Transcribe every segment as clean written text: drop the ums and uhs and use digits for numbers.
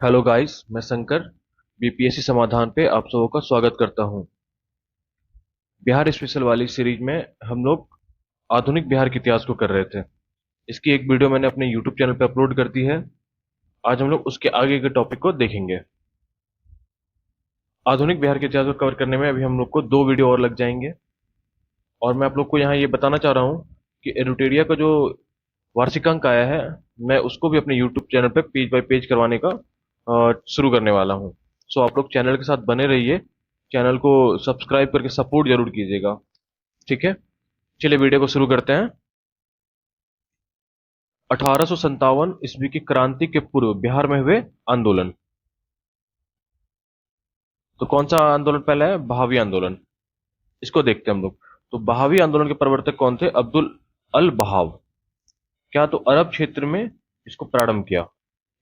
Hello guys, मैं Shankar BPSC समाधान पे आप सबों का स्वागत करता हूं। बिहार स्पेशल वाली सीरीज में हम लोग आधुनिक बिहार के इतिहास को कर रहे थे। इसकी एक वीडियो मैंने अपने यूट्यूब चैनल पे अपलोड कर दी है। आज हम लोग उसके आगे के टॉपिक को देखेंगे। आधुनिक बिहार के इतिहास को कवर करने में अभी हम लोग को 2 वीडियो और लग जाएंगे। और मैं आप लोग को यहाँ ये बताना चाह रहा हूँ कि एडुटेरिया का जो वार्षिकांक आया है, मैं उसको भी अपने यूट्यूब चैनल पे पेज बाय पेज करवाने का शुरू करने वाला हूँ। सो आप लोग चैनल के साथ बने रहिए। चैनल को सब्सक्राइब करके सपोर्ट जरूर कीजिएगा। ठीक है, चलिए वीडियो को शुरू करते हैं। 1857 ईस्वी की क्रांति के पूर्व बिहार में हुए आंदोलन। तो कौन सा आंदोलन पहला है? बहावी आंदोलन। इसको देखते हैं हम लोग। तो बहावी आंदोलन के प्रवर्तक कौन थे? अब्दुल अल बहाव। क्या तो अरब क्षेत्र में इसको प्रारंभ किया,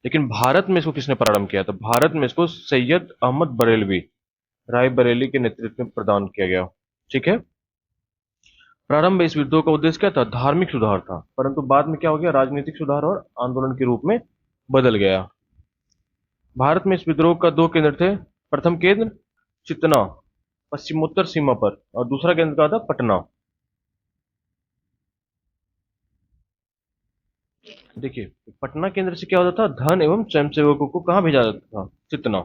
लेकिन भारत में इसको किसने प्रारंभ किया? तो भारत में इसको सैयद अहमद बरेलवी, राय बरेली के नेतृत्व में प्रदान किया गया। ठीक है। प्रारंभ में इस विद्रोह का उद्देश्य क्या था? धार्मिक सुधार था, परंतु बाद में क्या हो गया? राजनीतिक सुधार और आंदोलन के रूप में बदल गया। भारत में इस विद्रोह का 2 केंद्र थे। प्रथम केंद्र चितना, पश्चिमोत्तर सीमा पर, और दूसरा केंद्र का था पटना। देखिए, पटना केंद्र से क्या होता था? धन एवं स्वयंसेवकों को कहाँ भेजा जाता था? चितना।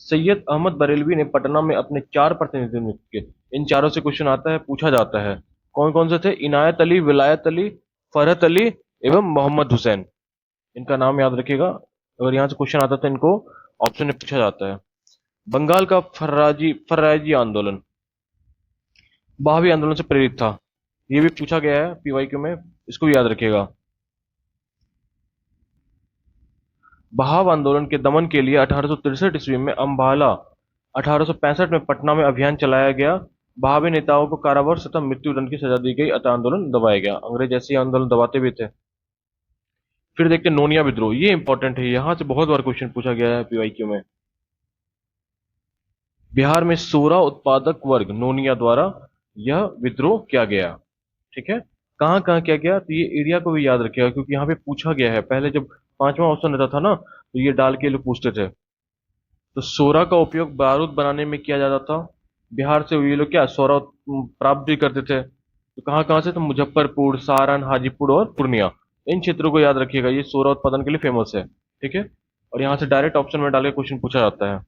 सैयद अहमद बरेलवी ने पटना में अपने 4 प्रतिनिधि नियुक्त किए। इन चारों से क्वेश्चन आता है, पूछा जाता है। कौन कौन से थे? इनायत अली, विलायत अली, फरहत अली एवं मोहम्मद हुसैन। इनका नाम याद रखिएगा। अगर यहाँ से क्वेश्चन आता है तो इनको ऑप्शन में पूछा जाता है। बंगाल का फर्राजी आंदोलन बहावी आंदोलन से प्रेरित था। ये भी पूछा गया है पीवाईक्यू में, इसको भी याद रखिएगा। बहाव आंदोलन के दमन के लिए 1863 ईस्वी में अम्बाला, 1865 में पटना में अभियान चलाया गया। बहावी नेताओं को कारावास तथा मृत्युदंड की सजा दी गई अतः आंदोलन दबाया गया। अंग्रेज ऐसे ही आंदोलन दबाते भी थे। फिर देखते हैं नोनिया विद्रोह। ये इंपॉर्टेंट है, यहां से बहुत बार क्वेश्चन पूछा गया है पीवाईक्यू में। बिहार में सोरा उत्पादक वर्ग नोनिया द्वारा यह विद्रोह किया गया। ठीक है। कहाँ कहाँ किया गया? तो ये एरिया को भी याद रखिएगा, क्योंकि यहाँ पे पूछा गया है। पहले जब 5वां ऑप्शन रहता था ना, तो ये डाल के लोग पूछते थे। तो सोरा का उपयोग बारूद बनाने में किया जाता था। बिहार से ये लोग क्या सोरा प्राप्त भी करते थे। तो कहाँ कहाँ से? तो मुजफ्फरपुर, सारण, हाजीपुर और पूर्णिया। इन क्षेत्रों को याद रखिएगा, ये सोरा उत्पादन के लिए फेमस है। ठीक है। और यहाँ से डायरेक्ट ऑप्शन में डाल के क्वेश्चन पूछा जाता है।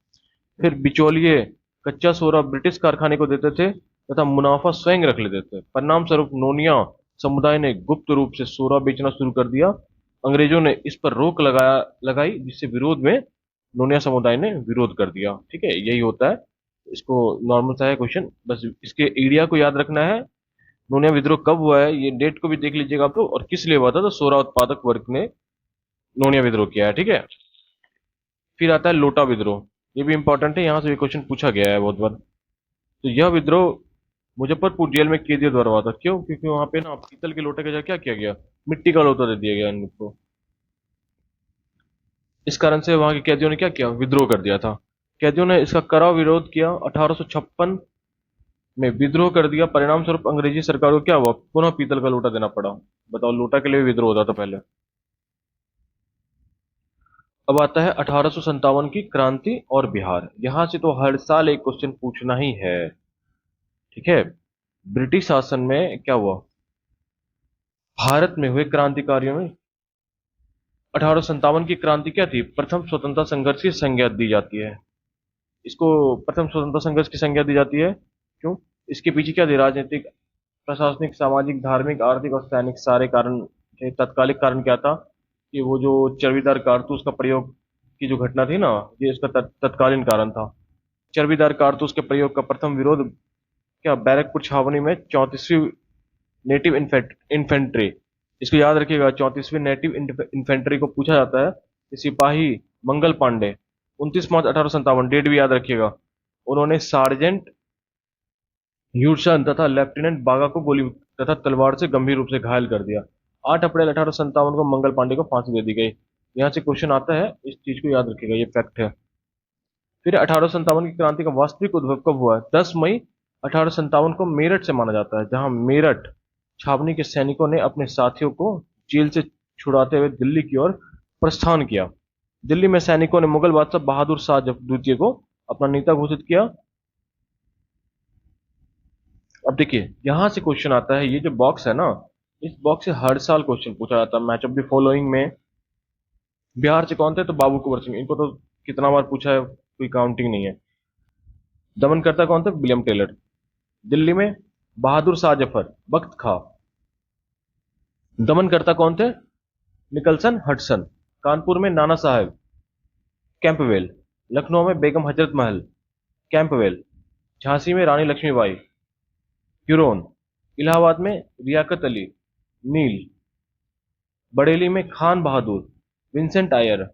फिर बिचौलिए कच्चा सोरा ब्रिटिश कारखाने को देते थे तथा मुनाफा स्वयं रख लेते थे। परिणाम स्वरूप नोनिया समुदाय ने गुप्त रूप से सोरा बेचना शुरू कर दिया। अंग्रेजों ने इस पर रोक लगाई, जिससे विरोध में नोनिया समुदाय ने विरोध कर दिया। ठीक है, यही होता है। इसको नॉर्मल सा है क्वेश्चन, बस इसके एरिया को याद रखना है। नोनिया विद्रोह कब हुआ है, ये डेट को भी देख लीजिएगा आप लोग, और किस लिए हुआ था। तो सोरा उत्पादक वर्ग ने नोनिया विद्रोह किया है। ठीक है। फिर आता है लोटा विद्रोह। ये भी इंपॉर्टेंट है, यहाँ से भी क्वेश्चन पूछा गया है बहुत बार। तो यह विद्रोह मुजफ्फरपुर जेल में कैदियों द्वारा हुआ था। क्यों? क्योंकि वहां पे ना पीतल के लोटे का जगह क्या किया गया? मिट्टी का लोटा दे दिया गया इनको। इस कारण से वहां के कैदियों ने क्या किया? विद्रोह कर दिया था। कैदियों ने इसका कड़ा विरोध किया। 1856 में विद्रोह कर दिया। परिणाम स्वरूप अंग्रेजी सरकार को क्या हुआ? पुनः पीतल का लोटा देना पड़ा। बताओ, लोटा के लिए भी विद्रोह होता था पहले। अब आता है 1857 की क्रांति और बिहार। यहां से तो हर साल एक क्वेश्चन पूछना ही है। ठीक है। ब्रिटिश शासन में क्या हुआ? भारत में हुए क्रांतिकारियों में 1857 की क्रांति क्या थी? प्रथम स्वतंत्रता संघर्ष की संज्ञा दी जाती है। इसको प्रथम स्वतंत्रता संघर्ष की संज्ञा दी जाती है। क्यों? इसके पीछे क्या थे? राजनीतिक, प्रशासनिक, सामाजिक, धार्मिक, आर्थिक और सैनिक सारे कारण थे। तत्कालिक कारण क्या था? कि वो जो चर्बीदार कारतूस का प्रयोग की जो घटना थी ना, ये इसका तत्कालीन कारण था। चर्बीदार कारतूस के प्रयोग का प्रथम विरोध क्या? बैरकपुर छावनी में 34वीं नेटिव इन्फेंट्री। इसको याद रखिएगा, 34वीं नेटिव इन्फेंट्री को पूछा जाता है कि सिपाही मंगल पांडे, 29 मार्च 1857, डेट भी याद रखिएगा, उन्होंने सार्जेंट ह्यूडसन तथा लेफ्टिनेंट बागा को गोली तथा तलवार से गंभीर रूप से घायल कर दिया। 8 अप्रैल 1857 को मंगल पांडे को फांसी दे दी गई। यहाँ से क्वेश्चन आता है, इस चीज को याद रखिएगा, ये फैक्ट है। फिर 1857 की क्रांति का वास्तविक उद्भव कब हुआ है? 10 मई 1857 को मेरठ से माना जाता है, जहां मेरठ छावनी के सैनिकों ने अपने साथियों को जेल से छुड़ाते हुए दिल्ली की ओर प्रस्थान किया। दिल्ली में सैनिकों ने मुगल बादशाह बहादुर शाह द्वितीय को अपना नेता घोषित किया। अब देखिए यहां से क्वेश्चन आता है, ये जो बॉक्स है ना, इस बॉक्स से हर साल क्वेश्चन पूछा जाता है मैच ऑफ द फॉलोइंग में। बिहार से कौन थे? तो बाबू कुंवर सिंह, इनको तो कितना बार पूछा है कोई काउंटिंग नहीं है। दमनकर्ता कौन थे? William Taylor. दिल्ली में बहादुर शाह जफर, बख्त खां। दमनकर्ता कौन थे? Nicholson Hudson. कानपुर में नाना साहेब, कैंपवेल। लखनऊ में बेगम हजरत महल, कैंपवेल। झांसी में रानी लक्ष्मीबाई, ह्यूरोन। इलाहाबाद में रियाकत अली, नील। बरेली में खान बहादुर, विंसेंट आयर।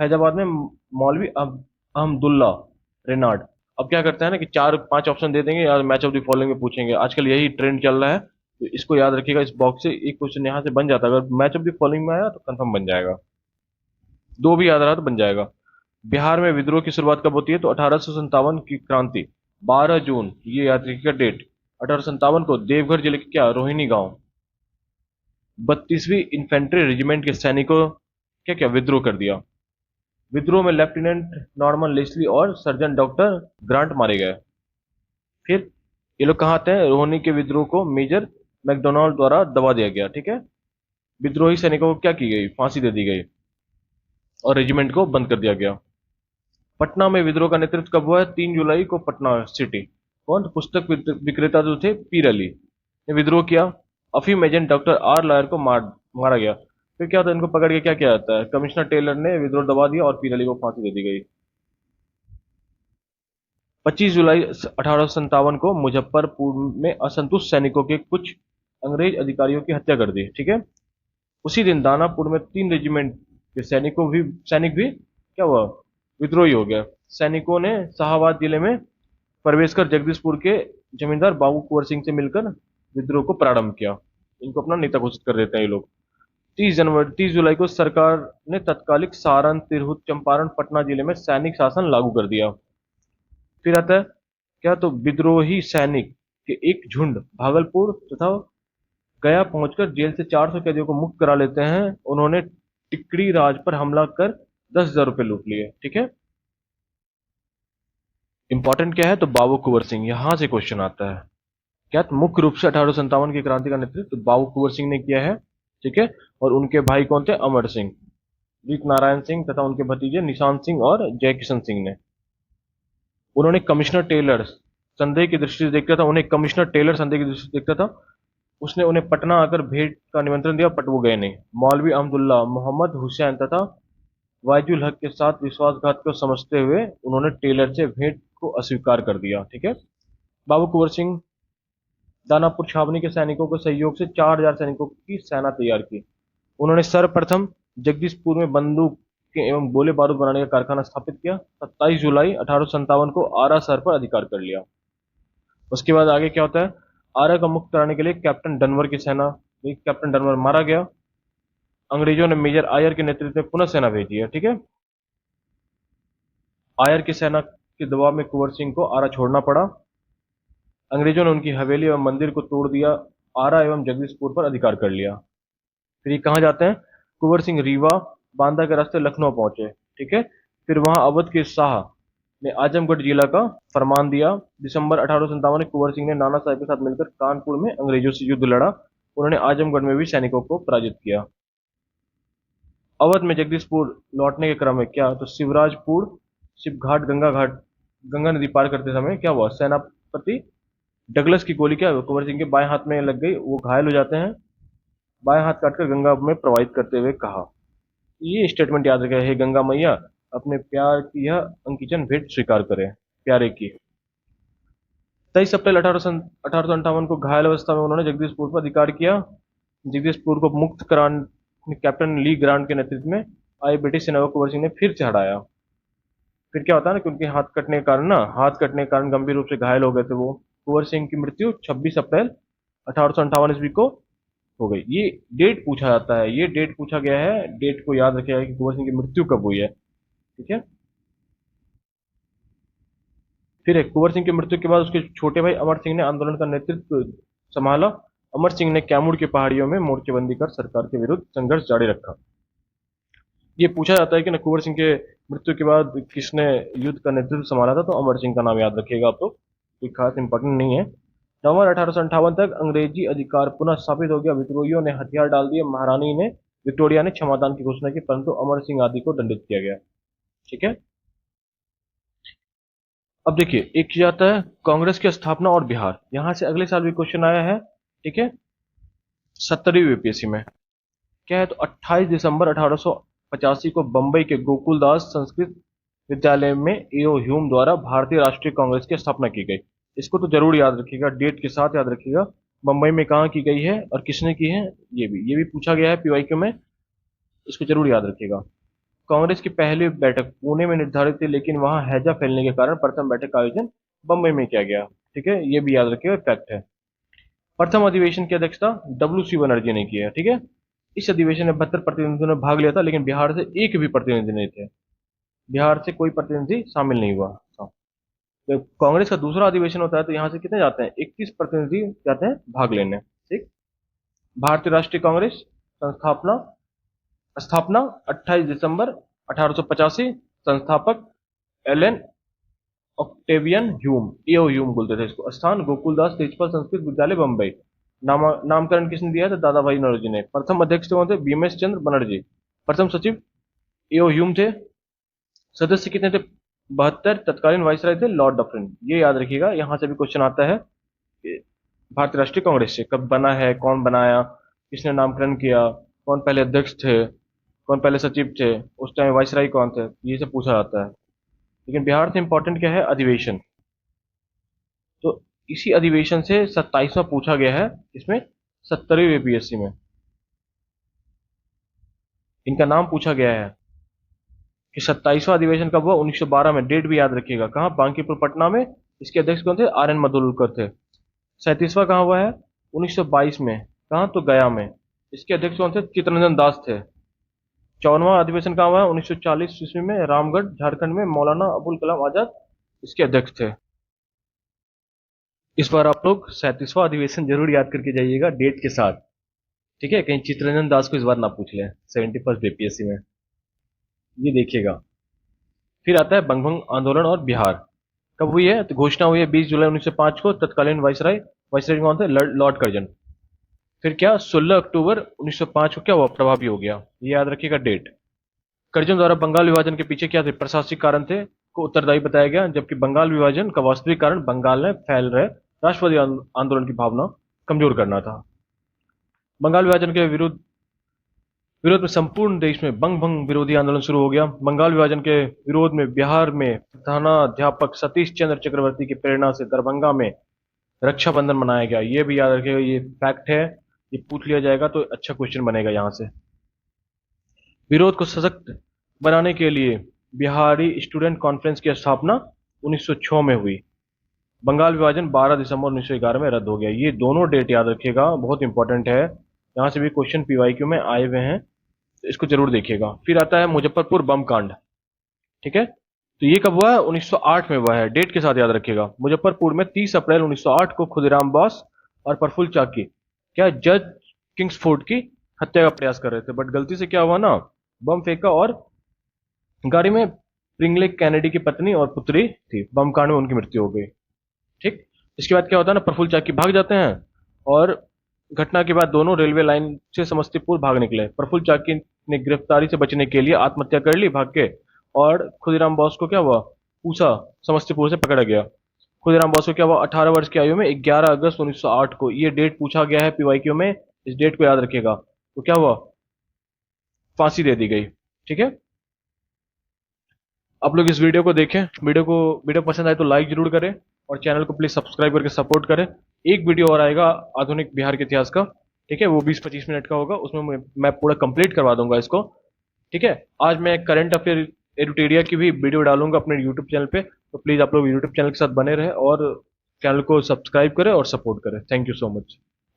फैजाबाद में मौलवी अहमदुल्ला, रेनाड। अब क्या करते हैं ना कि चार पांच ऑप्शन दे देंगे या मैच ऑफ द फॉलोइंग में पूछेंगे, आजकल यही ट्रेंड चल रहा है, तो इसको याद रखिएगा। इस बॉक्स से एक क्वेश्चन यहाँ से बन जाता है, अगर मैच ऑफ द फॉलोइंग में आया तो कंफर्म बन जाएगा। दो भी याद रहा तो बन जाएगा। बिहार में विद्रोह की शुरुआत कब होती है? तो 1857 की क्रांति 12 जून, ये याद रखिएगा डेट। 1857 को देवघर जिले के क्या रोहिणी गांव 32वीं इन्फेंट्री रेजिमेंट के सैनिकों क्या क्या विद्रोह कर दिया। विद्रोह में लेफ्टिनेंट नॉर्मन लेस्ली और सर्जन डॉक्टर ग्रांट मारे गए। फिर ये लोग कहाँ आते हैं? रोहिणी के विद्रोह को मेजर मैकडोनाल्ड द्वारा दबा दिया गया। ठीक है, विद्रोही सैनिकों को क्या की गई? फांसी दे दी गई और रेजिमेंट को बंद कर दिया गया। पटना में विद्रोह का नेतृत्व कब हुआ है? 3 जुलाई को पटना सिटी। कौन? पुस्तक विक्रेता जो थे पीर अली ने विद्रोह किया। अफीम एजेंट डॉक्टर आर लायर को मारा गया। फिर क्या होता है? इनको पकड़ के क्या किया जाता है? कमिश्नर टेलर ने विद्रोह दबा दिया और पीर अली को फांसी दे दी गई। 25 जुलाई 1857 को मुजफ्फरपुर में असंतुष्ट सैनिकों के कुछ अंग्रेज अधिकारियों की हत्या कर दी। ठीक है, उसी दिन दानापुर में 3 रेजिमेंट के सैनिक भी क्या हुआ? विद्रोही हो गया। सैनिकों ने शाहाबाद जिले में प्रवेश कर जगदीशपुर के जमींदार बाबू कुंवर सिंह से मिलकर विद्रोह को प्रारंभ किया। इनको अपना नेता घोषित कर देते हैं ये लोग। 30 जुलाई को सरकार ने तत्कालिक सारण, तिरहुत, चंपारण, पटना जिले में सैनिक शासन लागू कर दिया। फिर आता है क्या? तो विद्रोही सैनिक के एक झुंड भागलपुर तथा गया पहुंचकर जेल से 400 कैदियों को मुक्त करा लेते हैं। उन्होंने टिकड़ी राज पर हमला कर 10,000 रुपये लूट लिए। ठीक है, इंपॉर्टेंट क्या है? तो बाबू कुंवर सिंह, यहां से क्वेश्चन आता है। क्या? तो मुख्य रूप से 1857 की क्रांति का नेतृत्व बाबू कुंवर सिंह ने किया है। ठीक है, और उनके भाई कौन थे? अमर सिंह, वीर नारायण सिंह तथा उनके भतीजे निशांत सिंह और जय किशन सिंह ने। उन्होंने कमिश्नर टेलर संदेह की दृष्टि से देखता था, उन्हें कमिश्नर टेलर संदेह की दृष्टि से देखता था। उसने उन्हें पटना आकर भेंट का निमंत्रण दिया, बट वो गए नहीं। मौलवी अहमदुल्ला, मोहम्मद हुसैन तथा वाइजुल हक के साथ विश्वासघात को समझते हुए उन्होंने टेलर से भेंट को अस्वीकार कर दिया। ठीक है, बाबू कुंवर सिंह दानापुर छावनी के सैनिकों के सहयोग से 4,000 सैनिकों की सेना तैयार की। उन्होंने सर्वप्रथम जगदीशपुर में बंदूक के एवं गोले बारूद बनाने का कारखाना स्थापित किया। 27 जुलाई 1857 को आरा शहर पर अधिकार कर लिया। उसके बाद आगे क्या होता है? आरा को मुक्त कराने के लिए कैप्टन डनवर की सेना, कैप्टन डनवर मारा गया। अंग्रेजों ने मेजर आयर के नेतृत्व में पुनः सेना भेजी है। ठीक है, आयर की सेना के दबाव में कुंवर सिंह को आरा छोड़ना पड़ा। अंग्रेजों ने उनकी हवेली एवं मंदिर को तोड़ दिया, आरा एवं जगदीशपुर पर अधिकार कर लिया। फिर ये कहाँ जाते हैं? कुंवर सिंह रीवा बांदा के रास्ते लखनऊ पहुंचे। ठीक है, फिर वहां अवध के शाह ने आजमगढ़ जिला का फरमान दिया। दिसंबर 1857 में कुंवर सिंह ने नाना साहब के साथ मिलकर कानपुर में अंग्रेजों से युद्ध लड़ा। उन्होंने आजमगढ़ में भी सैनिकों को पराजित किया। अवध में जगदीशपुर लौटने के क्रम में क्या? तो शिवराजपुर शिवघाट गंगा नदी पार करते समय क्या हुआ? सेनापति डगलस की गोली क्या कुंवर सिंह के बाएं हाथ में लग गई, वो घायल हो जाते हैं। बाएं हाथ काटकर गंगा में प्रवाहित करते हुए कहा, ये स्टेटमेंट याद रखें, हे गंगा मैया अपने प्यार की यह अंकिचन भेंट स्वीकार करें, प्यारे की। 23 अप्रैल 1858 को घायल अवस्था में उन्होंने जगदीशपुर पर अधिकार किया। जगदीशपुर को मुक्त कराने कैप्टन ली ग्रांट के नेतृत्व में आई ब्रिटिश सेना को कुंवर सिंह ने फिर से हटाया। फिर क्या होता है ना कि उनके हाथ कटने के कारण गंभीर रूप से घायल हो गए थे वो। कुंवर सिंह की मृत्यु 26 अप्रैल 1858 ईस्वी को हो गई। ये डेट पूछा जाता है, ये डेट पूछा गया है, डेट को याद रखिएगा कि कुंवर सिंह की मृत्यु कब हुई है। ठीक है, फिर एक कुंवर सिंह की मृत्यु के बाद उसके छोटे भाई अमर सिंह ने आंदोलन का नेतृत्व संभाला। अमर सिंह ने कैमूर की पहाड़ियों में मोर्चेबंदी कर सरकार के विरुद्ध संघर्ष जारी रखा। ये पूछा जाता है कि कुंवर सिंह के मृत्यु के बाद किसने युद्ध का नेतृत्व संभाला था, तो अमर सिंह का नाम याद रखिएगा आप लोग, कोई खास इंपॉर्टेंट नहीं है। नवंबर 1858 तक अंग्रेजी अधिकार पुनः स्थापित हो गया, विद्रोहियों ने हथियार डाल दिए, महारानी ने विक्टोरिया ने क्षमादान की घोषणा की, परंतु अमर सिंह आदि को दंडित किया गया। ठीक है, अब देखिए एक किया जाता है कांग्रेस की स्थापना और बिहार, यहां से अगले साल भी क्वेश्चन आया है। ठीक है, 70वीं यूपीएससी में क्या है, तो 28 दिसंबर 1885 को बंबई के गोकुलदास संस्कृत विद्यालय में एओ ह्यूम द्वारा भारतीय राष्ट्रीय कांग्रेस की स्थापना की गई। इसको तो जरूर याद रखिएगा, डेट के साथ याद रखिएगा, बंबई में कहाँ की गई है और किसने की है, ये भी पूछा गया है पीवाईक्यू में, इसको जरूर याद रखिएगा। कांग्रेस की पहली बैठक पुणे में निर्धारित थी, लेकिन वहां हैजा फैलने के कारण प्रथम बैठक का आयोजन बंबई में किया गया। ठीक है, ये भी याद रखिएगा, फैक्ट है। प्रथम अधिवेशन की अध्यक्षता डब्ल्यू सी बनर्जी ने की है। ठीक है, इस अधिवेशन में 72 प्रतिनिधियों ने भाग लिया था, लेकिन बिहार से एक भी प्रतिनिधि नहीं थे, बिहार से कोई प्रतिनिधि शामिल नहीं हुआ। तो कांग्रेस का दूसरा अधिवेशन होता है, तो यहाँ से कितने जाते हैं, 31 प्रतिनिधि जाते हैं भाग लेने। ठीक, भारतीय राष्ट्रीय कांग्रेस संस्थापना स्थापना 28 दिसंबर 1885, संस्थापक एलन ऑक्टेवियन ह्यूम, एओ ह्यूम बोलते थे इसको, स्थान गोकुलदास तेजपाल संस्कृत विद्यालय बंबई, नामकरण किसने दिया था, दादा भाई नौरोजी ने। प्रथम अध्यक्ष कौन थे, बीएमएस चंद्र बनर्जी। प्रथम सचिव एओ ह्यूम थे। सदस्य कितने थे, 72। तत्कालीन वाइसराय थे लॉर्ड डफरिन। ये याद रखिएगा, यहां से भी क्वेश्चन आता है कि भारतीय राष्ट्रीय कांग्रेस से कब बना है, कौन बनाया, किसने नामकरण किया, कौन पहले अध्यक्ष थे, कौन पहले सचिव थे, उस टाइम वाइसराय कौन थे, ये सब पूछा जाता है। लेकिन बिहार से इंपॉर्टेंट क्या है, अधिवेशन, तो इसी अधिवेशन से 27वां पूछा गया है, इसमें 70वीं यूपीएससी में इनका नाम पूछा गया है कि 27वां अधिवेशन कब हुआ, 1912 में। डेट भी याद रखिएगा, कहाँ, बांकीपुर पटना में। इसके अध्यक्ष कौन थे, आर एन मधुलकर थे। 37वां कहाँ हुआ है, 1922 में, कहाँ, तो गया में। इसके अध्यक्ष कौन थे, चित्तरंजन दास थे। 54वां अधिवेशन कहाँ हुआ है, 1940 ईस्वी में, रामगढ़ झारखंड में, मौलाना अबुल कलाम आजाद इसके अध्यक्ष थे। इस बार आप लोग 37वां अधिवेशन जरूर याद करके जाइएगा डेट के साथ। ठीक है, कहीं चित्तरंजन दास को इस बार ना पूछ ले 71st बीपीएससी में, ये देखिएगा। फिर आता है बंगभंग आंदोलन और बिहार, कब हुई है, तो घोषणा हुई है 20 जुलाई 1905 को। तत्कालीन वाइसराय वाइसराय कौन थे, लॉर्ड कर्जन। फिर क्या, 16 अक्टूबर 1905 को क्या हुआ, प्रभावी हो गया, ये याद रखिएगा डेट। कर्जन द्वारा बंगाल विभाजन के पीछे क्या थे, प्रशासनिक कारण थे, को उत्तरदायी बताया गया, जबकि बंगाल विभाजन का वास्तविक कारण बंगाल में फैल रहे राष्ट्रवादी आंदोलन की भावना कमजोर करना था। बंगाल विभाजन के विरोध में संपूर्ण देश में बंग भंग विरोधी आंदोलन शुरू हो गया। बंगाल विभाजन के विरोध में बिहार में प्रधानाध्यापक सतीश चंद्र चक्रवर्ती की प्रेरणा से दरभंगा में रक्षाबंधन मनाया गया। ये भी याद रखिएगा, ये फैक्ट है, ये पूछ लिया जाएगा तो अच्छा क्वेश्चन बनेगा यहाँ से। विरोध को सशक्त बनाने के लिए बिहारी स्टूडेंट कॉन्फ्रेंस की स्थापना 1906 में हुई। बंगाल विभाजन 12 दिसंबर 1911 में रद्द हो गया। ये दोनों डेट याद रखिएगा, बहुत इंपॉर्टेंट है, यहाँ से भी क्वेश्चन पीवाईक्यू में आए हुए हैं, तो इसको जरूर देखिएगा। फिर आता है मुजफ्फरपुर बम कांड। ठीक है, तो ये कब हुआ है, 1908 में हुआ है, डेट के साथ याद रखिएगा। मुजफ्फरपुर में 30 अप्रैल 1908 को खुदीराम बोस और प्रफुल्ल चाकी क्या जज किंग्सफोर्ड की हत्या का प्रयास कर रहे थे, बट गलती से क्या हुआ ना, बम फेंका और गाड़ी में प्रिंगले कैनेडी की पत्नी और पुत्री थी, बम कांड में उनकी मृत्यु हो गई। ठीक, इसके बाद क्या होता है ना, प्रफुल्ल चाकी भाग जाते हैं और घटना के बाद दोनों रेलवे लाइन से समस्तीपुर भाग निकले। प्रफुल्ल चाकी ने गिरफ्तारी से बचने के लिए आत्महत्या कर ली भाग के, और खुदीराम बोस को क्या हुआ, पूछा समस्तीपुर से पकड़ा गया। खुदीराम बोस को क्या हुआ, 18 वर्ष की आयु में 11 अगस्त 1908 को, ये डेट पूछा गया है पीवाईक्यू में, इस डेट को याद रखिएगा। तो क्या हुआ, फांसी दे दी गई। ठीक है, आप लोग इस वीडियो को देखें, वीडियो पसंद आए तो लाइक जरूर करें और चैनल को प्लीज सब्सक्राइब करके सपोर्ट करें। एक वीडियो और आएगा आधुनिक बिहार के इतिहास का, ठीक है, वो 20-25 मिनट का होगा, उसमें मैं पूरा कंप्लीट करवा दूंगा इसको। ठीक है, आज मैं करंट अफेयर एडुटेरिया की भी वीडियो डालूंगा अपने यूट्यूब चैनल पे, तो प्लीज आप लोग यूट्यूब चैनल के साथ बने रहे और चैनल को सब्सक्राइब करें और सपोर्ट करें। Thank you so much.